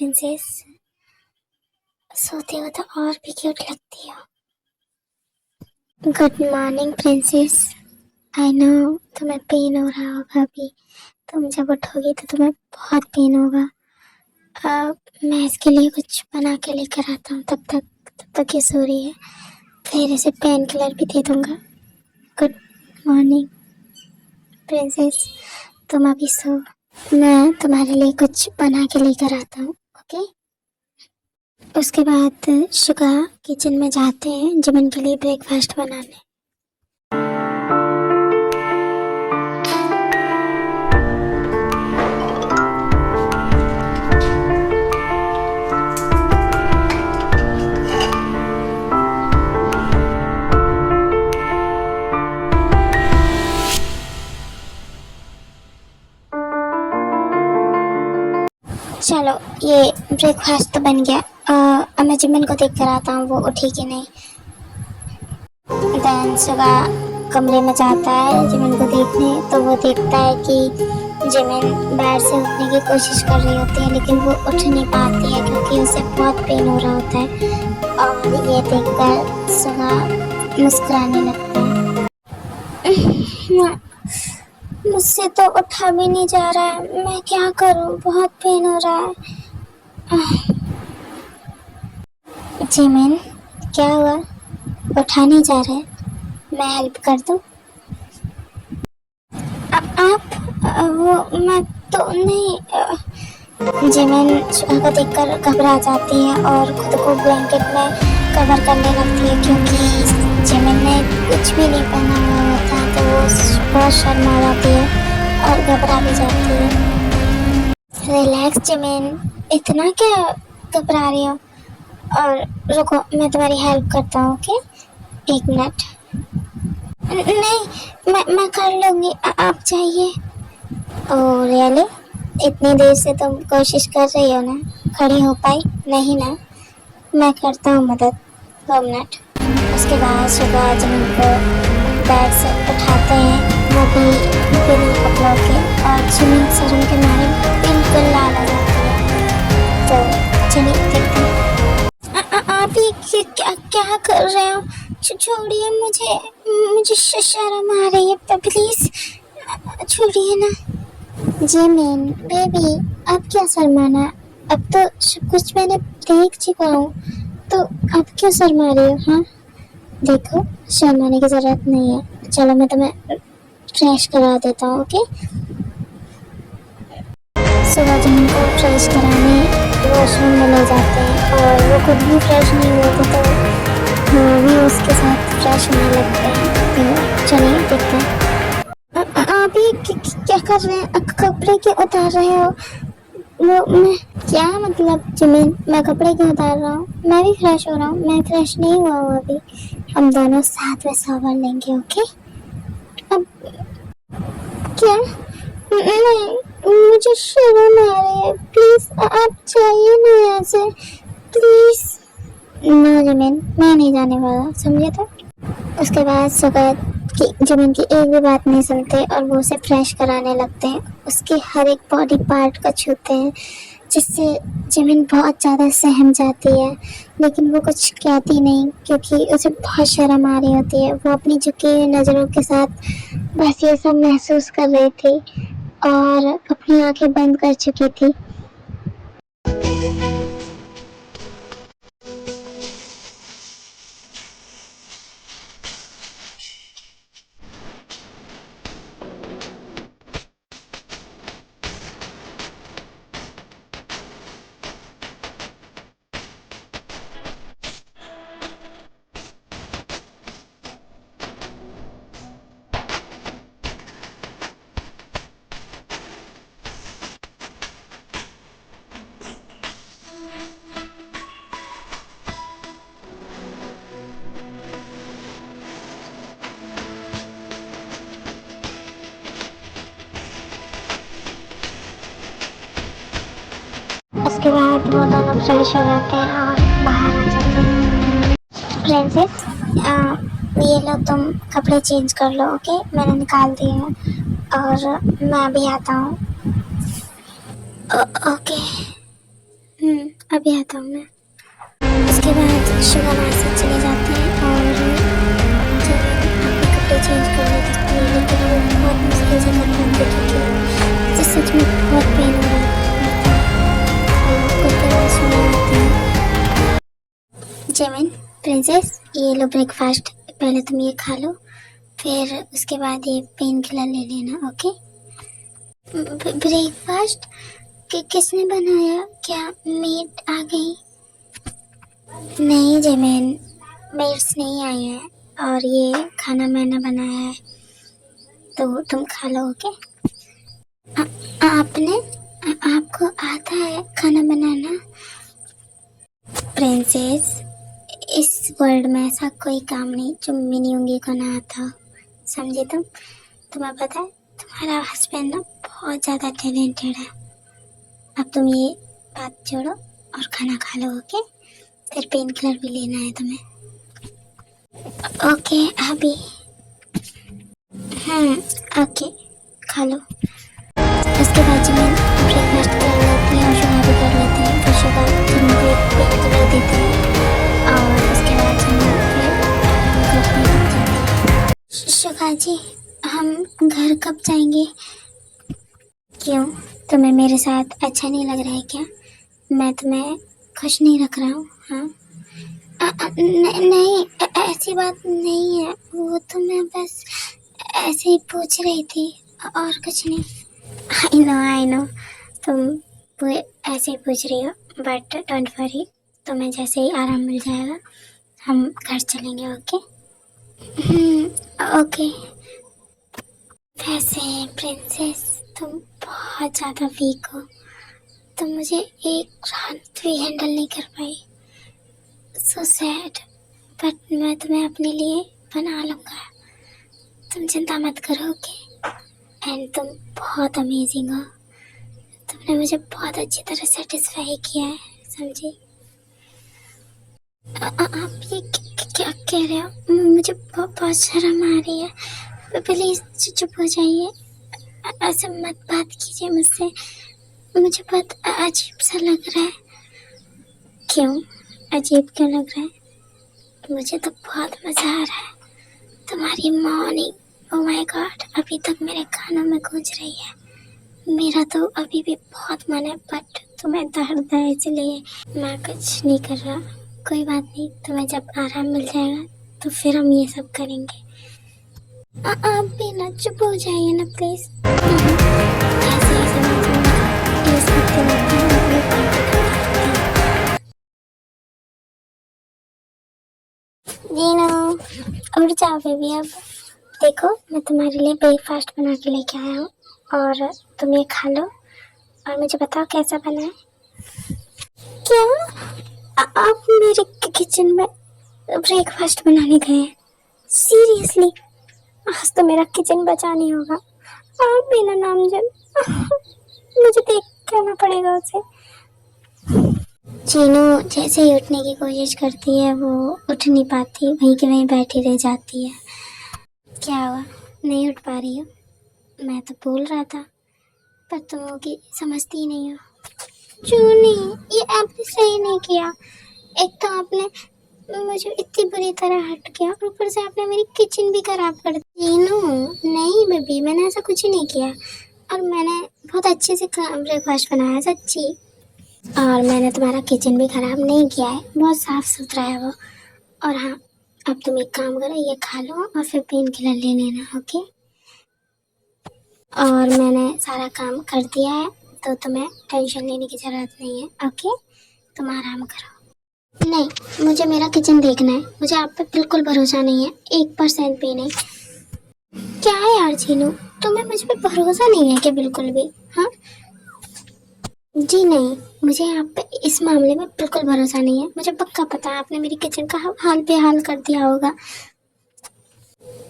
Princess, सोते हो तो और भी क्यूट लगती हो। Good morning princess. I know तुम्हें पेन हो रहा होगा अभी। तुम जब उठोगी तो तुम्हें बहुत पेन होगा। मैं इसके लिए कुछ बना के लेकर आता हूँ। तब तक ये सो रही है, फिर इसे पेन किलर भी दे दूँगा। गुड मॉर्निंग प्रिंसेस, तुम अभी सो। मैं तुम्हारे लिए कुछ बना के लेकर आता हूँ, ओके? उसके बाद सुगा किचन में जाते हैं जिमिन के लिए ब्रेकफास्ट बनाने। चलो ये ब्रेकफास्ट तो बन गया। अब मैं जिमिन को देख कर आता हूँ वो उठी कि नहीं। देन सुबह कमरे में जाता है जिमिन को देखने, तो वो देखता है कि जिमिन बेड से उठने की कोशिश कर रही होती है, लेकिन वो उठ नहीं पाती है क्योंकि उसे बहुत पेन हो रहा होता है। और ये देखकर सुबह मुस्कुराने लगता है। मुझसे तो उठा भी नहीं जा रहा है, मैं क्या करूं, बहुत पेन हो रहा है। जिमिन, क्या हुआ? उठा नहीं जा रहा है? मैं हेल्प कर दूं? आप वो मैं तो नहीं। जिमिन सुबह को देखकर घबरा जाती है और खुद को ब्लैंकेट में कवर करने लगती है क्योंकि जिमिन ने कुछ भी नहीं पहना हुआ होता है, तो वो बहुत शर्मा जाती है और घबरा भी जाती है। रिलैक्स जिमिन, इतना क्या घबरा रही हो? और रुको, मैं तुम्हारी हेल्प करता हूँ, ओके? 1 मिनट। नहीं, मैं कर लूँगी, आप जाइए। Oh really? इतनी देर से तुम कोशिश कर रही हो ना, खड़ी हो पाई नहीं ना? मैं करता हूँ मदद। 2 मिनट। उसके बाद सुबह जिमिन को बेड से उठाते हैं, वो भी बिना कपड़ों के, और जिमिन शर्म के मारे बिल्कुल लाल हो जाती है। तो चलिए देखते हैं। आप ये क्या कर रहे हो? छोड़िए मुझे शर्म आ रही है, प्लीज छोड़िए ना। जिमिन बेबी, अब क्या शर्माना? अब तो सब कुछ मैंने देख चुका हूँ, तो अब क्यों शर्मा रही हो? हाँ देखो, शर्माने की जरूरत नहीं है। चलो मैं तुम्हें फ्रेश करा देता हूँ, ओके? सुबह जिमिन को फ्रेश कराने वॉशरूम में ले जाते हैं और वो खुद भी फ्रेश नहीं होती तो वो भी उसके साथ फ्रेश होने लगते हैं। तो चलिए देखते हैं। आप ये क्या कर रहे हैं? कपड़े क्यों उतार रहे हो? वो मैं क्या मतलब जिमिन, मैं कपड़े क्यों उतार रहा हूँ? मैं भी फ्रेश हो रहा हूँ। मैं फ्रेश नहीं हुआ हूँ अभी। हम दोनों साथ में शावर लेंगे, ओके? अब क्या? नहीं, मुझे शर्म आ रही है, प्लीज आप जाइए ना यहाँ से, प्लीज। नो जिमिन, मैं नहीं जाने वाला, समझे? तो उसके बाद सुबह की जिमिन की एक भी बात नहीं सुनते और वो उसे फ्रेश कराने लगते हैं, उसके हर एक बॉडी पार्ट को छूते हैं, जिससे जिमिन बहुत ज़्यादा सहम जाती है, लेकिन वो कुछ कहती नहीं क्योंकि उसे बहुत शर्म आ रही होती है। वो अपनी झुकी हुई नज़रों के साथ बस ये सब महसूस कर रही थी और अपनी आंखें बंद कर चुकी थी। उसके बाद वो दोनों फ्रेश हो जाते हैं और बाहर आ जाते हैं। प्रिंसेस, ये लो, तुम कपड़े चेंज कर लो, ओके? मैंने निकाल दिए हैं और मैं अभी आता हूँ। ओके। अभी आता हूँ मैं। उसके बाद शिवा वहाँ से चले जाते हैं और जब अपने कपड़े चेंज करने लगती है, लेकिन वो बहुत मुश्किल से कर पाती है क्योंकि मुझे सच में बहुत पेन हो रहा है और कोई कोई आवाज़ सुनाई आती है। जेमिन, प्रिंसेस, ये लो ब्रेकफास्ट, पहले तुम ये खा लो, फिर उसके बाद ये पेन किलर ले लेना, ओके? ब्रेकफास्ट किसने बनाया? क्या मेड आ गई? नहीं जेमिन, मेड्स नहीं आई है और ये खाना मैंने बनाया है, तो तुम खा लो, ओके? आपने आपको आता है खाना बनाना? प्रिंसेस, इस वर्ल्ड में ऐसा कोई काम नहीं जो मिनी उंगी को ना आता हो, समझे तुम? तुम्हें पता है तुम्हारा हस्बैंड ना बहुत ज़्यादा टैलेंटेड है। अब तुम ये बात छोड़ो और खाना खा लो, ओके? फिर पेन किलर भी लेना है तुम्हें, ओके? अभी ओके, खा लो। उसके बाद जब मैं ब्रेकफास्ट कर लेती हूँ और शुगर भी कर लेती हूँ, फिर शुगर तुमको एक पेन किलर देती है और उसके बाद जब मैं फिर घर पे लग जाती हूँ। शुगर जी, हम घर कब जाएंगे? क्यों, तुम्हें मेरे साथ अच्छा नहीं लग रहा है क्या? मैं तुम्हें खुश नहीं रख रहा हूँ? हाँ? नहीं, ऐसी बात नहीं है, वो तो मैं बस ऐसे ही पूछ रही थी और कुछ नहीं। आई नो तुम वो ऐसे ही पूछ रही हो, बट डोंट वरी, तुम्हें जैसे ही आराम मिल जाएगा हम घर चलेंगे, ओके? ओके। वैसे प्रिंसेस, तुम बहुत ज़्यादा वीक हो, तुम मुझे एक रात भी हैंडल नहीं कर पाई, सो सैड, बट मैं तुम्हें अपने लिए बना लूँगा, तुम चिंता मत करो, ओके? एंड तुम बहुत अमेजिंग हो, तुमने मुझे बहुत अच्छी तरह सेटिस्फाई किया है, समझी? आप ये क्या कह रहे हो? मुझे बहुत शर्म आ रही है, प्लीज़ चुप हो जाइए, ऐसे मत बात कीजिए मुझसे, मुझे बहुत अजीब सा लग रहा है। क्यों अजीब क्यों लग रहा है? मुझे तो बहुत मज़ा आ रहा है, तुम्हारी मॉर्निंग, ओह माय गॉड, अभी तक मेरे कानों में गूंज रही है। मेरा तो अभी भी बहुत मन है, बट तुम्हें दर्द है इसलिए मैं कुछ नहीं कर रहा। कोई बात नहीं, तुम्हें जब आराम मिल जाएगा तो फिर हम ये सब करेंगे। आप भी ना चुप हो जाइए ना प्लीज़। ऐसे ऐसे प्लीज़ करते रहते हैं, अपनी बातें करते रहते हैं। जीनू, उठ जाओ बेबी, अब देखो मैं तुम्हारे लिए ब्रेकफास्ट बना के लेके आया हूँ और तुम ये खा लो और मुझे बताओ कैसा बना है। क्या आप मेरे किचन में ब्रेकफास्ट बनाने गए हैं? सीरियसली? आज तो मेरा किचन बचा नहीं होगा। आप भी ना नामजन, मुझे देख करना पड़ेगा उसे। चीनू जैसे ही उठने की कोशिश करती है वो उठ नहीं पाती, वहीं के वहीं बैठी रह जाती है। क्या हुआ, नहीं उठ पा रही हो? मैं तो बोल रहा था, पर तुम होगी समझती ही नहीं हो। चूनी, ये आपने सही नहीं किया। एक तो आपने मुझे इतनी बुरी तरह हट किया और ऊपर से आपने मेरी किचन भी खराब कर दी। नहीं बेबी, मैंने ऐसा कुछ नहीं किया और मैंने बहुत अच्छे से ब्रेकफास्ट बनाया सच्ची, और मैंने तुम्हारा किचन भी खराब नहीं किया है, बहुत साफ सुथरा है वो। और हाँ, अब तुम एक काम करो, ये खा लो और फिर पेन किलर ले लेना, ओके? और मैंने सारा काम कर दिया है तो तुम्हें टेंशन लेने की ज़रूरत नहीं है, ओके? तुम आराम करो। नहीं, मुझे मेरा किचन देखना है, मुझे आप पे बिल्कुल भरोसा नहीं है, 1% भी नहीं। क्या है यार जीनू, तुम्हें मुझ पे भरोसा नहीं है क्या बिल्कुल भी? हाँ जी नहीं, मुझे आप पे इस मामले में बिल्कुल भरोसा नहीं है, मुझे पक्का पता है आपने मेरी किचन का हाल बेहाल कर दिया होगा।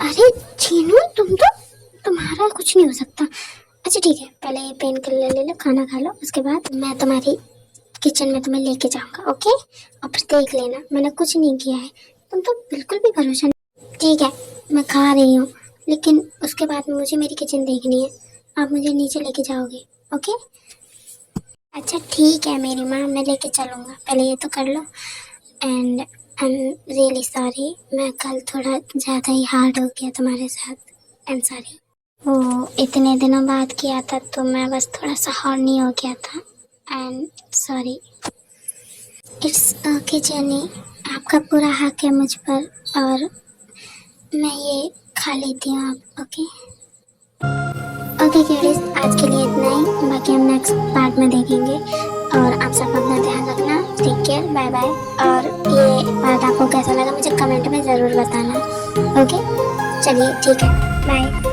अरे जीनू, तुम्हारा कुछ नहीं हो सकता। अच्छा ठीक है, पहले ये पेन किलर ले लो, खाना खा लो, उसके बाद मैं तुम्हारी किचन में तुम्हें लेके जाऊंगा, ओके? और फिर देख लेना, मैंने कुछ नहीं किया है, तुम तो बिल्कुल भी भरोसा नहीं। ठीक है, मैं खा रही हूँ, लेकिन उसके बाद मुझे मेरी किचन देखनी है, आप मुझे नीचे लेके जाओगे, ओके? अच्छा ठीक है मेरी माँ, मैं लेके चलूँगा, पहले ये तो कर लो। And I am really sorry, मैं कल थोड़ा ज़्यादा ही हार्ड हो गया तुम्हारे साथ। I am sorry. वो इतने दिनों बाद किया था तो मैं बस थोड़ा सा हॉर्नी हो गया था। And sorry. It's okay jenny, आपका पूरा हक है मुझ पर, और मैं ये खा लेती हूँ आप। ओके ओके क्यूरीज, आज के लिए इतना ही, बाकी हम नेक्स्ट पार्ट में देखेंगे। और आप सब अपना ध्यान रखना, टेक केयर, बाय बाय। और ये पार्ट आपको कैसा लगा मुझे कमेंट में ज़रूर बताना। ओके चलिए ठीक है, बाय।